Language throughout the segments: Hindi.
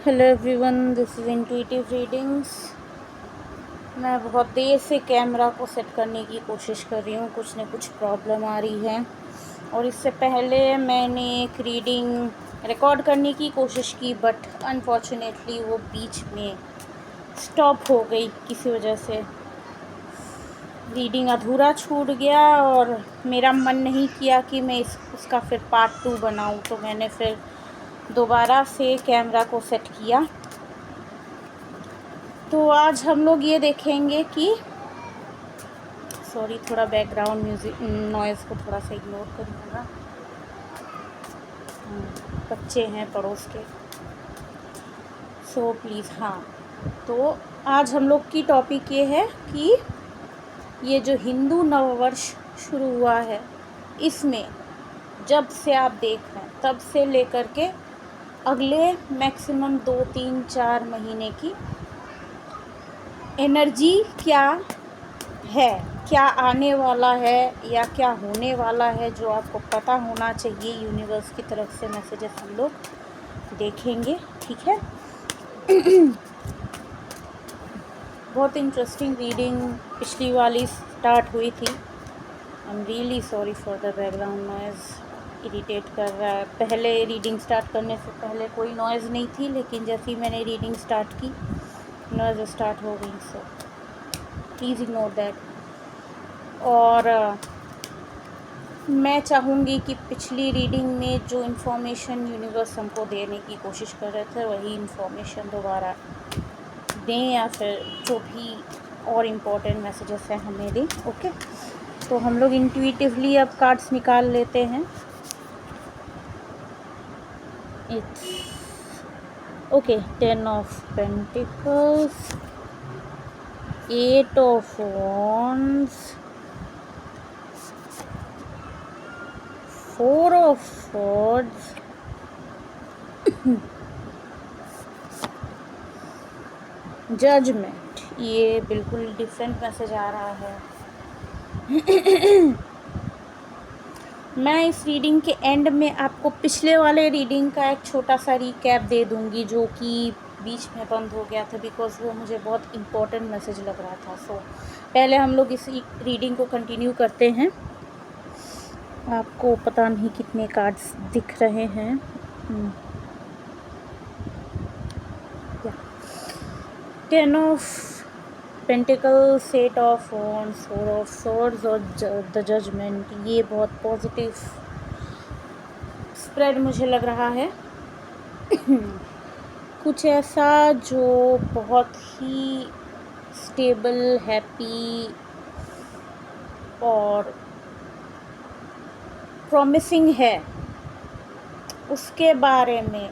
Hello everyone, this is intuitive readings. मैं बहुत देर से कैमरा को सेट करने की कोशिश कर रही हूँ, कुछ न कुछ प्रॉब्लम आ रही है। और इससे पहले मैंने एक रीडिंग रिकॉर्ड करने की कोशिश की, बट अनफॉर्चुनेटली वो बीच में स्टॉप हो गई किसी वजह से। रीडिंग अधूरा छूट गया और मेरा मन नहीं किया कि मैं उसका फिर पार्ट 2 बनाऊँ, तो मैंने फिर दोबारा से कैमरा को सेट किया। तो आज हम लोग ये देखेंगे कि सॉरी, थोड़ा बैकग्राउंड म्यूज़िक नॉइज़ को थोड़ा सा इग्नोर करिएगा। बच्चे हैं पड़ोस के, सो प्लीज़। हाँ, तो आज हम लोग की टॉपिक ये है कि ये जो हिंदू नववर्ष शुरू हुआ है, इसमें जब से आप देख रहे हैं तब से लेकर के अगले मैक्सिमम 2-3-4 महीने की एनर्जी क्या है, क्या आने वाला है या क्या होने वाला है, जो आपको पता होना चाहिए। यूनिवर्स की तरफ से मैसेजेस हम लोग देखेंगे, ठीक है। बहुत इंटरेस्टिंग रीडिंग पिछली वाली स्टार्ट हुई थी। I am really sorry for the background noise, irritate कर रहा है। पहले रीडिंग स्टार्ट करने से पहले कोई नॉइज़ नहीं थी, लेकिन जैसे ही मैंने रीडिंग स्टार्ट की नॉइज़ स्टार्ट हो गई, सो प्लीज़ इग्नोर दैट। और मैं चाहूँगी कि पिछली रीडिंग में जो इन्फॉर्मेशन यूनिवर्स हमको देने की कोशिश कर रहे थे, वही इन्फॉर्मेशन दोबारा दें, या फिर जो भी और इम्पोर्टेंट मैसेजेस हैं हमें दें। ओके, तो हम लोग इंट्यूटिवली अब कार्ड्स निकाल लेते हैं। It's okay, 10 of pentacles, 8 of wands, 4 of swords, judgement. ये बिल्कुल डिफरेंट मैसेज आ रहा है। मैं इस रीडिंग के एंड में आपको पिछले वाले रीडिंग का एक छोटा सा रिकैप दे दूंगी, जो कि बीच में बंद हो गया था, बिकॉज़ वो मुझे बहुत इम्पोर्टेंट मैसेज लग रहा था। सो पहले हम लोग इस रीडिंग को कंटिन्यू करते हैं। आपको पता नहीं कितने कार्ड्स दिख रहे हैं। 10 of pentacles, 8 of wands, 4 of swords और द जजमेंट। ये बहुत पॉजिटिव स्प्रेड मुझे लग रहा है। कुछ ऐसा जो बहुत ही स्टेबल, हैप्पी और प्रॉमिसिंग है, उसके बारे में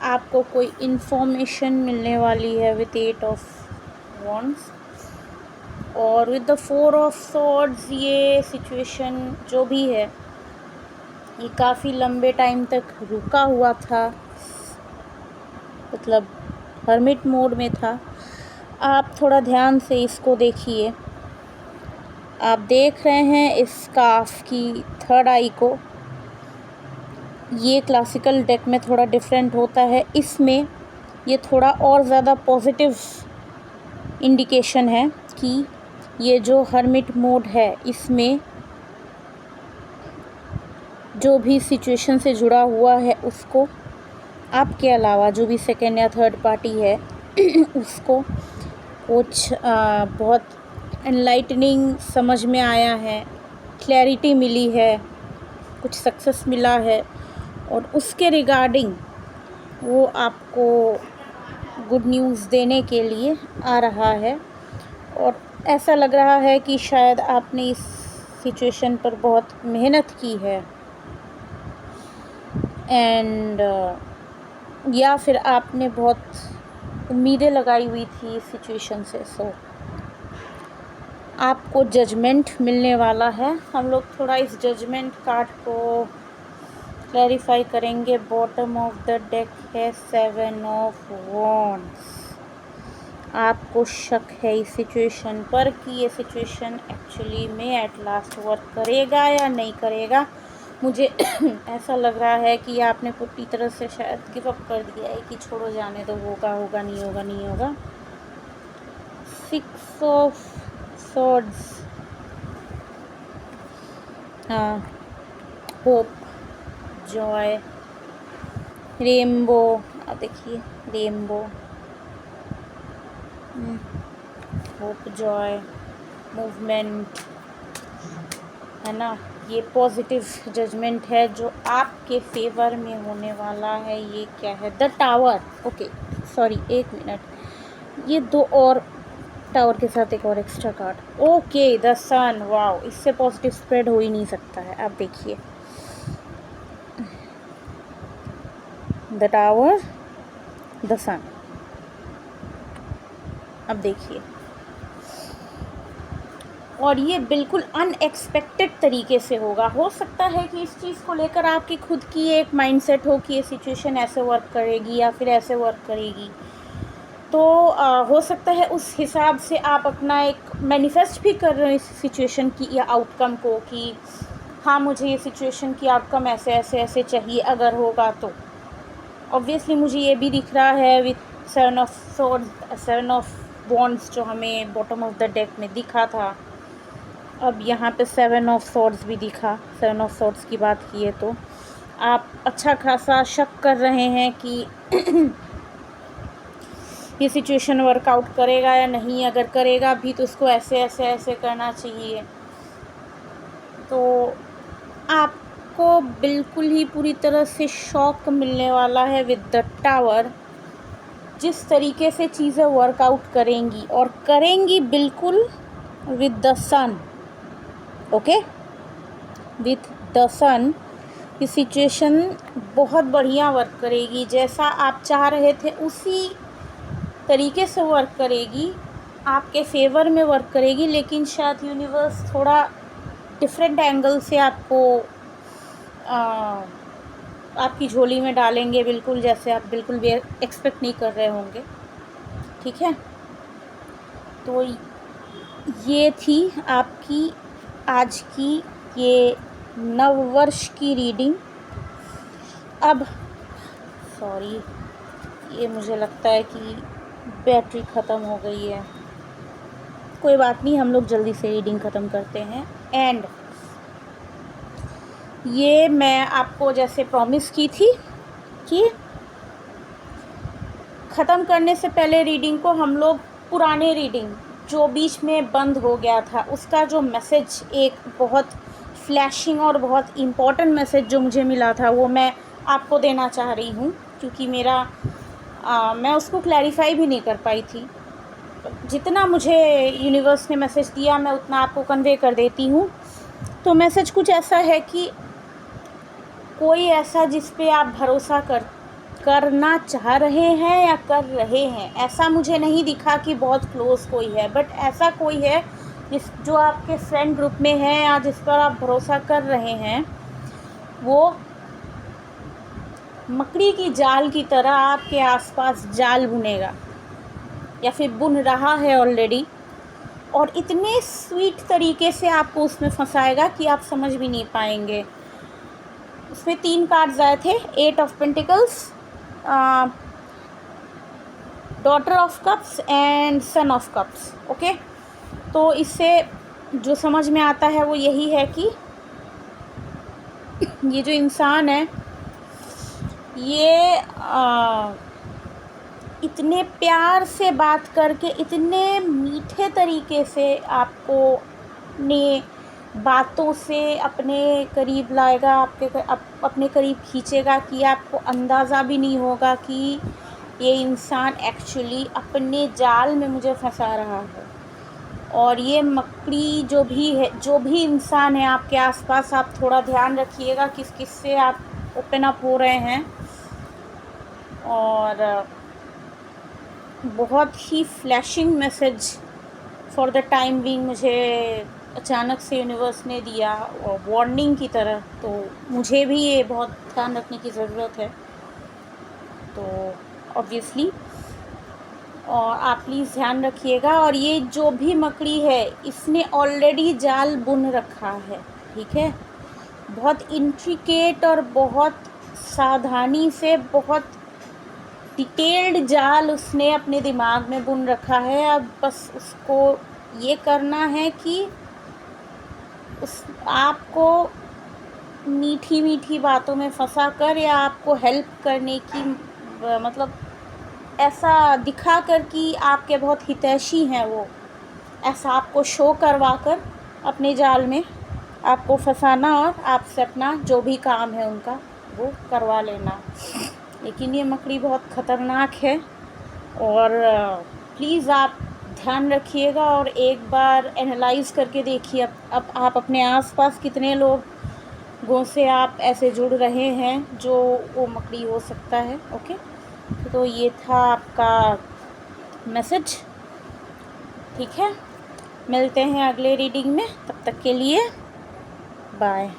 आपको कोई इन्फॉर्मेशन मिलने वाली है विद 8 ऑफ wands। और विद द 4 ऑफ swords, ये सिचुएशन जो भी है, ये काफ़ी लंबे टाइम तक रुका हुआ था, मतलब हर्मिट मोड में था। आप थोड़ा ध्यान से इसको देखिए। आप देख रहे हैं इस स्कार्फ की थर्ड आई को। ये क्लासिकल डेक में थोड़ा डिफरेंट होता है, इसमें ये थोड़ा और ज़्यादा पॉजिटिव इंडिकेशन है कि ये जो हर्मिट मोड है, इसमें जो भी सिचुएशन से जुड़ा हुआ है उसको, आपके अलावा जो भी सेकेंड या थर्ड पार्टी है उसको कुछ बहुत एनलाइटनिंग समझ में आया है, क्लैरिटी मिली है, कुछ सक्सेस मिला है, और उसके रिगार्डिंग वो आपको गुड न्यूज़ देने के लिए आ रहा है। और ऐसा लग रहा है कि शायद आपने इस सिचुएशन पर बहुत मेहनत की है, एंड या फिर आपने बहुत उम्मीदें लगाई हुई थी इस सिचुएशन से। सो आपको जजमेंट मिलने वाला है। हम लोग थोड़ा इस जजमेंट कार्ड को क्लैरिफाई करेंगे। बॉटम ऑफ द डेक है 7 ऑफ wands। आपको शक है इस सिचुएशन पर कि ये सिचुएशन एक्चुअली में एट लास्ट वर्क करेगा या नहीं करेगा। मुझे ऐसा लग रहा है कि आपने पूरी तरह से शायद गिव अप कर दिया है कि छोड़ो जाने दो, होगा होगा नहीं होगा नहीं होगा। 6 ऑफ सॉर्ड्स, हाँ, होप, जॉय, रेनबो, आप देखिए रेनबो, होप, जॉय, मूवमेंट, है ना। ये पॉजिटिव जजमेंट है जो आपके फेवर में होने वाला है। ये क्या है? The tower. Okay, sorry, 1 minute, ये 2 और टावर के साथ एक और extra card. Okay, the sun. Wow, इससे पॉजिटिव स्प्रेड हो ही नहीं सकता है। आप देखिए, द टावर, द सन। अब देखिए, और ये बिल्कुल अनएक्सपेक्टेड तरीके से होगा। हो सकता है कि इस चीज़ को लेकर आपकी खुद की एक माइंडसेट हो कि ये सिचुएशन ऐसे वर्क करेगी या फिर ऐसे वर्क करेगी। तो हो सकता है उस हिसाब से आप अपना एक मैनिफेस्ट भी कर रहे हो इस सिचुएशन की या आउटकम को, कि हाँ, मुझे ये सिचुएशन की आउटकम ऐसे ऐसे ऐसे चाहिए अगर होगा तो। ऑब्वियसली मुझे ये भी दिख रहा है with 7 of swords, 7 of wands जो हमें बॉटम ऑफ द डेक में दिखा था, अब यहाँ पे 7 ऑफ सॉर्ड्स भी दिखा। 7 ऑफ सॉर्ड्स की बात की है तो आप अच्छा खासा शक कर रहे हैं कि ये सिचुएशन वर्कआउट करेगा या नहीं। अगर करेगा भी तो उसको ऐसे ऐसे ऐसे करना चाहिए। तो आपको बिल्कुल ही पूरी तरह से शॉक मिलने वाला है विद द टावर, जिस तरीके से चीज़ें वर्कआउट करेंगी, और करेंगी बिल्कुल with the sun. Okay, with the sun की सिचुएशन बहुत बढ़िया वर्क करेगी। जैसा आप चाह रहे थे उसी तरीके से वर्क करेगी, आपके फेवर में वर्क करेगी। लेकिन शायद यूनिवर्स थोड़ा डिफरेंट एंगल से आपको आपकी झोली में डालेंगे, बिल्कुल जैसे आप बिल्कुल भी एक्सपेक्ट नहीं कर रहे होंगे। ठीक है, तो ये थी आपकी आज की ये नववर्ष की रीडिंग। अब सॉरी, ये मुझे लगता है कि बैटरी ख़त्म हो गई है। कोई बात नहीं, हम लोग जल्दी से रीडिंग ख़त्म करते हैं। एंड ये मैं आपको जैसे प्रॉमिस की थी कि ख़त्म करने से पहले रीडिंग को हम लोग पुराने रीडिंग जो बीच में बंद हो गया था उसका जो मैसेज, एक बहुत फ्लैशिंग और बहुत इम्पॉर्टेंट मैसेज जो मुझे मिला था, वो मैं आपको देना चाह रही हूँ। क्योंकि मैं उसको क्लैरिफाई भी नहीं कर पाई थी। जितना मुझे यूनिवर्स ने मैसेज दिया मैं उतना आपको कन्वे कर देती हूँ। तो मैसेज कुछ ऐसा है कि कोई ऐसा जिस पे आप भरोसा करना चाह रहे हैं या कर रहे हैं, ऐसा मुझे नहीं दिखा कि बहुत क्लोज कोई है, बट ऐसा कोई है जो आपके फ्रेंड ग्रुप में है या जिस पर आप भरोसा कर रहे हैं, वो मकड़ी की जाल की तरह आपके आसपास जाल बुनेगा या फिर बुन रहा है ऑलरेडी, और इतने स्वीट तरीके से आपको उसमें फंसाएगा कि आप समझ भी नहीं पाएंगे। उसमें 3 कार्ड्स आए थे, 8 of pentacles, daughter of cups and son of cups. Okay, तो इससे जो समझ में आता है वो यही है कि ये जो इंसान है ये इतने प्यार से बात करके, इतने मीठे तरीके से आपको अपने बातों से अपने करीब लाएगा, अपने करीब खींचेगा कि आपको अंदाज़ा भी नहीं होगा कि ये इंसान एक्चुअली अपने जाल में मुझे फंसा रहा है। और ये मकड़ी जो भी है, जो भी इंसान है आपके आसपास, आप थोड़ा ध्यान रखिएगा किस किस से आप ओपन अप हो रहे हैं। और बहुत ही flashing message for the time being मुझे अचानक से यूनिवर्स ने दिया, और वार्निंग की तरह। तो मुझे भी ये बहुत ध्यान रखने की ज़रूरत है। तो ऑब्वियसली, और आप प्लीज़ ध्यान रखिएगा। और ये जो भी मकड़ी है इसने ऑलरेडी जाल बुन रखा है, ठीक है। बहुत इंट्रिकेट और बहुत सावधानी से, बहुत डिटेल्ड जाल उसने अपने दिमाग में बुन रखा है। अब बस उसको ये करना है कि उस आपको मीठी मीठी बातों में फंसा कर या आपको हेल्प करने की मतलब ऐसा दिखा कर कि आपके बहुत हितैषी हैं वो, ऐसा आपको शो करवा कर अपने जाल में आपको फंसाना और आपसे अपना जो भी काम है उनका वो करवा लेना। लेकिन ये मकड़ी बहुत ख़तरनाक है और प्लीज़ आप ध्यान रखिएगा और एक बार एनालाइज़ करके देखिए अब आप अपने आसपास कितने लोगों से आप ऐसे जुड़ रहे हैं जो वो मकड़ी हो सकता है। ओके, तो ये था आपका मैसेज। ठीक है, मिलते हैं अगले रीडिंग में, तब तक के लिए बाय।